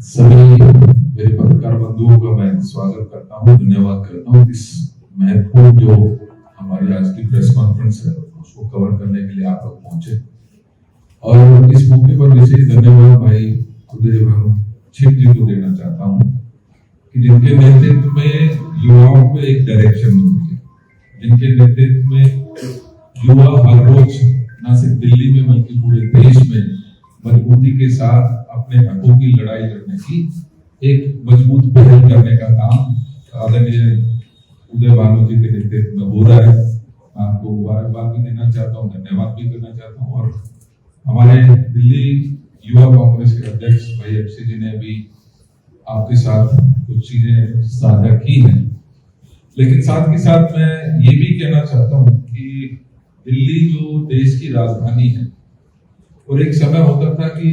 सभी मेरे पत्रकार बंधुओं का मैं स्वागत करता हूं, धन्यवाद करता हूं। इस महत्वपूर्ण जो हमारी आज की प्रेस कॉन्फ्रेंस है उसको कवर करने के लिए आप लोग पहुंचे और इस मौके पर विशेष धन्यवाद भाई उदय भानु जी को देना चाहता हूं कि जिनके नेतृत्व में युवाओं को एक डायरेक्शन मिलती है, जिनके नेतृत्व में युवा हर रोज न सिर्फ दिल्ली में बल्कि पूरे देश में मजबूती के साथ अपने हकों की लड़ाई लड़ने की एक मजबूत पहल करने का काम आदरणीय उदय भानु जी के नेतृत्व में हो रहा है। आपको मुबारकबाद भी देना चाहता हूँ, धन्यवाद भी करना चाहता हूँ। और हमारे दिल्ली युवा कांग्रेस के अध्यक्ष भाई एफसी जी ने भी आपके साथ कुछ चीजें साझा की हैं, लेकिन साथ के साथ मैं ये भी कहना चाहता हूँ कि दिल्ली जो देश की राजधानी है और एक समय होता था कि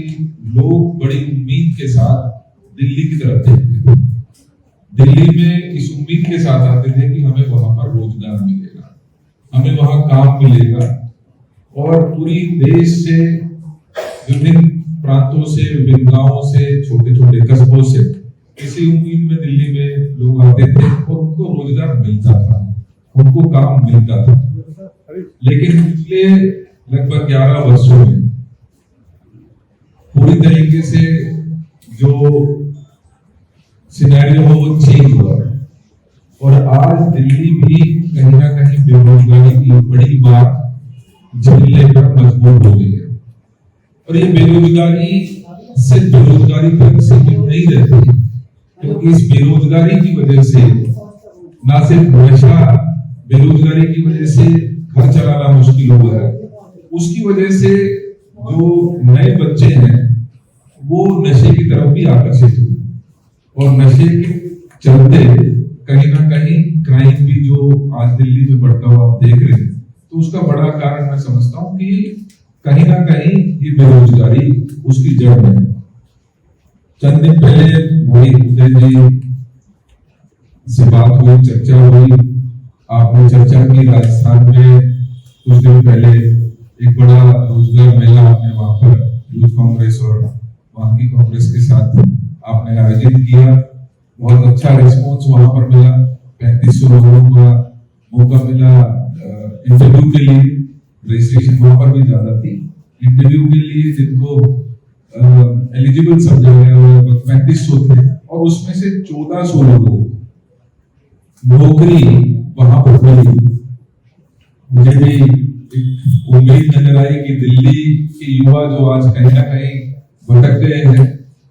लोग बड़ी उम्मीद के साथ दिल्ली की तरफ देखते थे, दिल्ली में इस उम्मीद के साथ आते थे कि हमें वहां पर रोजगार मिलेगा, हमें वहां काम मिलेगा और पूरी देश से विभिन्न प्रांतों से, विभिन्न गांवों से, छोटे छोटे कस्बों से इसी उम्मीद में दिल्ली में लोग आते थे और उनको रोजगार मिलता था, उनको काम मिलता था। लेकिन पिछले लगभग 11 वर्षों में पूरी तरीके से जो सिनेरियो हो वो चेंज हुआ है और आज दिल्ली भी कहीं ना कहीं बेरोजगारी की बड़ी बात झेलने पर मजबूर हो गई है। और ये बेरोजगारी सिर्फ बेरोजगारी तक सीमित नहीं रहती, क्योंकि इस बेरोजगारी की वजह से ना सिर्फ नशा, बेरोजगारी की वजह से घर चलाना मुश्किल हो गया है, उसकी वजह से जो नए बच्चे हैं वो नशे की तरफ भी आकर्षित हुए और नशे के चलते कहीं ना कहीं क्राइम भी जो आज दिल्ली में बढ़ता हुआ आप देख रहे हैं, तो उसका बड़ा कारण मैं समझता हूं कि कहीं ना कहीं ये बेरोजगारी उसकी जड़ में है। चंद दिन पहले भाई उदय जी से बात हुई, चर्चा हुई, आपने चर्चा की राजस्थान में कुछ दिन पहले एक बड़ा रोजगार मेला आपने वहां पर यूथ कांग्रेस और वहां की कांग्रेस के साथ आपने आयोजित किया। बहुत अच्छा रिस्पॉन्स वहां पर मिला, 3500 लोगों का मौका मिला इंटरव्यू के लिए। रजिस्ट्रेशन वहां पर भी ज्यादा थी इंटरव्यू के लिए, जिनको एलिजिबल समझा गया वो 3500 थे और उसमें से 1400 लोगों नौकरी वहां पर मिली। मुझे भी उम्मीद नजर आई कि दिल्ली के युवा जो आज कहीं ना कहीं भटक गए हैं,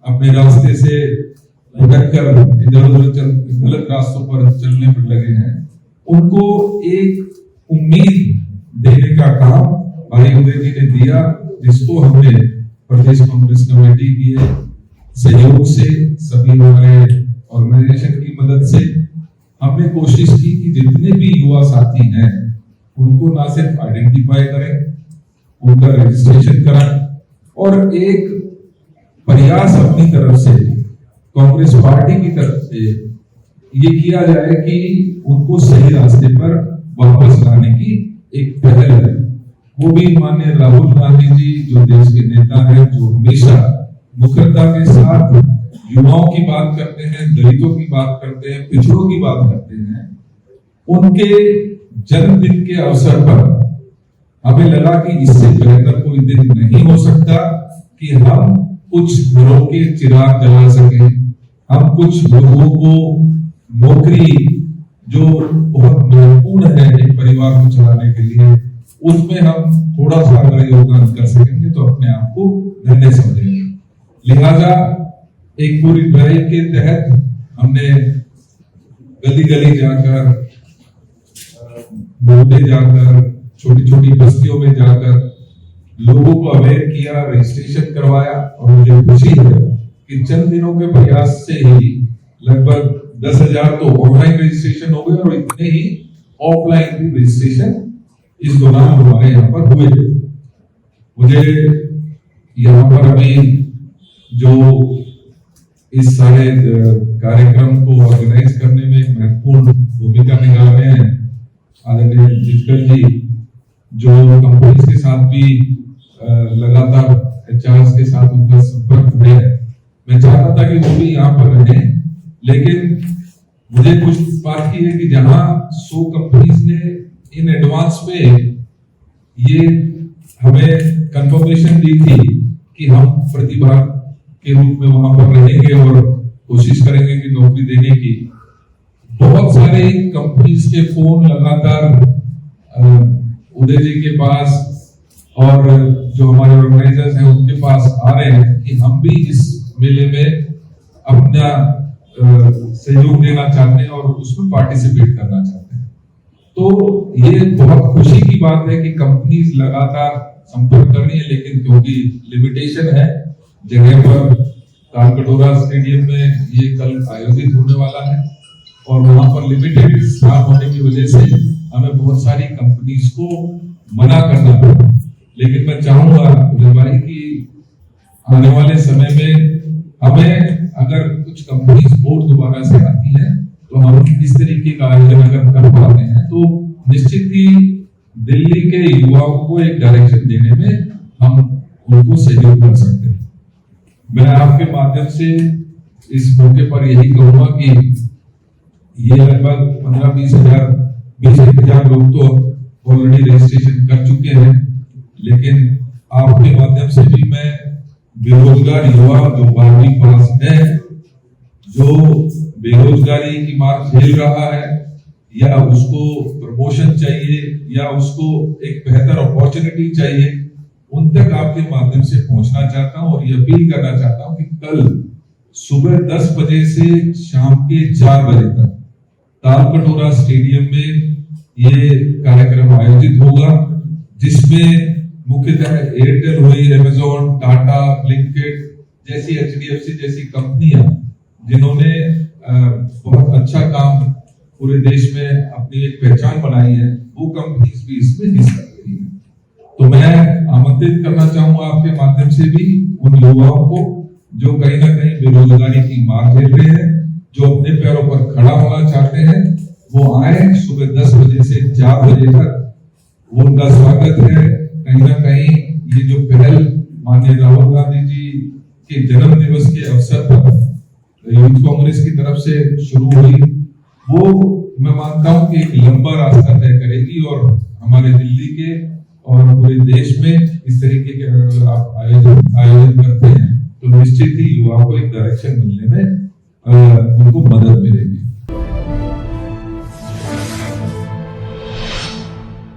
अपने रास्ते से भटक कर इधर उधर गलत रास्तों पर चलने पर लगे हैं, उनको एक उम्मीद देने का काम भाई उदय जी ने दिया, जिसको हमने प्रदेश कांग्रेस कमेटी के सहयोग से, सभी हमारे ऑर्गेनाइजेशन की मदद से हमने कोशिश की कि जितने भी युवा साथी हैं उनको ना सिर्फ आइडेंटिफाई करें, उनका रजिस्ट्रेशन कराएं और एक प्रयास अपनी तरफ से, कांग्रेस पार्टी की तरफ से ये किया जाए कि उनको सही रास्ते पर वापस लाने की एक पहल है। वो भी माननीय राहुल गांधी जी जो देश के नेता हैं, जो हमेशा मुखरता के साथ युवाओं की बात करते हैं, दलितों की बात करते हैं, पिछड़ों की बात करते हैं, उनके जन्मदिन के अवसर पर हमें लगा कि इससे बेहतर कोई दिन नहीं हो सकता कि हम कुछ घरों के चिराग जला सकें, हम कुछ लोगों को नौकरी जो बहुत महत्वपूर्ण है एक परिवार को चलाने के लिए, उसमें हम थोड़ा सा अगर योगदान कर सकेंगे तो अपने आप को धन्य समझेंगे। लिहाजा एक पूरी ड्राइव के तहत हमने गली गली जाकर, मोहल्ले जाकर, छोटी छोटी बस्तियों में जाकर लोगों को अवेयर किया, रजिस्ट्रेशन करवाया और मुझे खुशी है कि चंद दिनों के प्रयास से ही लगभग 10,000 तो ऑनलाइन रजिस्ट्रेशन हो गए और इतने ही ऑफलाइन भी रजिस्ट्रेशन इस दौरान हमारे यहाँ पर हुए। मुझे यहाँ पर अभी जो इस सारे कार्यक्रम को ऑर्गेनाइज करने में एक महत्वपूर्ण भूमिका निभा रहे हैं आदरणीय जितकर जी, जो कंपनीज के साथ भी लगातार एचआर के साथ उनका संपर्क है। मैं चाहता था कि वो भी यहाँ पर रहे, लेकिन मुझे कुछ बात की है कि जहां 100 कंपनीज ने इन एडवांस में ये हमें कंफर्मेशन दी थी कि हम प्रतिभाग के रूप में वहां पर रहेंगे और कोशिश करेंगे कि नौकरी देने की, बहुत सारे कंपनीज के फोन लगातार उदय जी के पास और जो हमारे ऑर्गेनाइजर्स हैं उनके पास आ रहे हैं कि हम भी इस मेले में अपना सहयोग देना चाहते हैं और उसमें पार्टिसिपेट करना चाहते हैं। तो ये बहुत खुशी की बात है कि कंपनीज लगातार संपर्क कर रही है, लेकिन क्योंकि लिमिटेशन है जगह पर, तालकटोरा स्टेडियम में ये कल आयोजित होने वाला है और वहां पर लिमिटेड स्टाफ होने की वजह से हमें बहुत सारी कंपनीज को मना करना पड़ा। लेकिन मैं चाहूंगा उदय भाई कि आने वाले समय में हमें अगर कुछ कंपनीज और दोबारा से आती है तो हम इस तरीके का आयोजन अगर कर पाते हैं तो निश्चित ही दिल्ली के युवाओं को एक डायरेक्शन देने में हम उनको सहयोग कर सकते हैं। मैं आपके माध्यम से इस मौके पर यही कहूंगा कि ये लगभग 15-20 हजार लोग तो ऑलरेडी रजिस्ट्रेशन कर चुके हैं, लेकिन आपके माध्यम से भी मैं बेरोजगार युवा जो 12वीं पास है, जो बेरोजगारी की मार झेल रहा है या उसको प्रमोशन चाहिए या उसको एक बेहतर अपॉर्चुनिटी चाहिए, उन तक आपके माध्यम से पहुंचना चाहता हूं और ये अपील करना चाहता हूं कि कल सुबह 10 बजे से शाम के 4 बजे तक तालकटोरा स्टेडियम में ये कार्यक्रम आयोजित होगा, जिसमें मुख्यतः एयरटेल हुई, अमेजॉन, टाटा, ब्लिंकिट जैसी, HDFC जैसी कंपनियां जिन्होंने बहुत अच्छा काम पूरे देश में अपनी एक पहचान बनाई है, वो कंपनीज भी इसमें हिस्सा ले रही है। तो मैं आमंत्रित करना चाहूंगा आपके माध्यम से भी उन युवाओं को जो कहीं ना कहीं बेरोजगारी की मार झेल रहे हैं, जो अपने पैरों पर खड़ा होना चाहते हैं, वो आए सुबह 10 बजे से 4 बजे तक। वो उनका स्वागत है। कहीं ना कहीं ये जो पहल माननीय राहुल गांधी जी के जन्म दिवस के अवसर पर यूथ कांग्रेस की तरफ से शुरू हुई, वो मैं मानता हूं कि एक लंबा रास्ता तय करेगी और हमारे दिल्ली के और पूरे देश में इस तरीके के अगर आप आयोजन करते हैं तो निश्चित ही युवाओं को एक डायरेक्शन मिलने में उनको मदद मिलेगी।